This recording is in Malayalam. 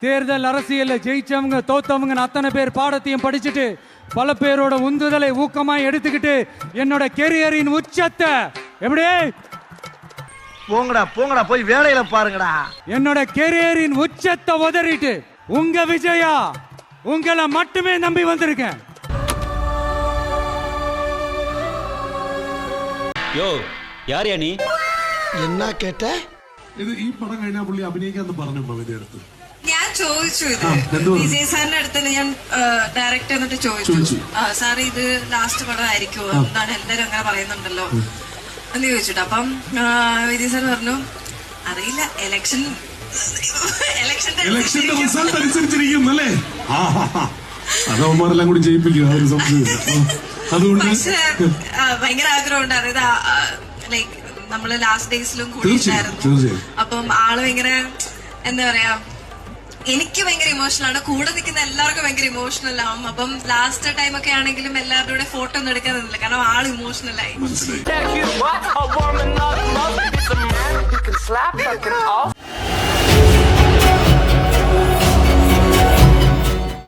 தேர்தல் அரசியல்ல ஜெயிச்சவங்க தோத்தவங்க அத்தனை பேர் பாடத்தையும் படிச்சுட்டு பல பேரோட உந்துதலை ஊக்கமாய் எடுத்துக்கிட்டு என்னோட கெரியரின் உச்சத்தை எப்படி போங்கடா போங்கடா போய் வேலையில பாருங்கடா. என்னோட கெரியரின் உச்சத்தை உதறிட்டு உங்க விஜயா உங்களை மட்டுமே நம்பி வந்திருக்கேன். യോ യാരെയാ നീ? എന്നാ കേട്ട ഇത് ഈ പടം കഴിഞ്ഞാൽ പുള്ളി അഭിനയിക്കാന്ന് പറഞ്ഞു വിജയ അടുത്ത്. ഞാൻ ചോദിച്ചു ഇത് വിജയ് സാറിന്റെ അടുത്ത് ഞാൻ ഡയറക്റ്റ് എന്നിട്ട് ചോദിച്ചു സാർ ഇത് ലാസ്റ്റ് പടം ആയിരിക്കുമോ എന്താണ് എല്ലാരും അങ്ങനെ പറയുന്നുണ്ടല്ലോ എന്ന് ചോദിച്ചിട്ട് അപ്പം വിജയ് സാർ പറഞ്ഞു അറിയില്ല ഇലക്ഷന്റെ റിസൾട്ട് അനുസരിച്ചിരിക്കും അല്ലേ? അതവന്മാരെല്ലാം കൂടി ജയിപ്പിക്കും, ആ ഒരു സംശയമില്ല. അതുകൊണ്ട് പക്ഷെ ഭയങ്കര ആഗ്രഹം ഉണ്ടായിരുന്നു ഇത് ലൈക്ക് നമ്മള് ലാസ്റ്റ് ഡേയ്സിലും കൂടിയിട്ടായിരുന്നു. അപ്പം ആള് ഭയങ്കര എന്താ പറയാ എനിക്ക് ഭയങ്കര ഇമോഷണൽ ആണ്, കൂടെ നിൽക്കുന്ന എല്ലാവർക്കും ഭയങ്കര ഇമോഷണൽ ആവും. അപ്പം ലാസ്റ്റ് ടൈം ഒക്കെ ആണെങ്കിലും എല്ലാവരുടെ കൂടെ ഫോട്ടോ ഒന്നും എടുക്കാൻ നിന്നില്ല, കാരണം ആള് ഇമോഷണൽ ആയി.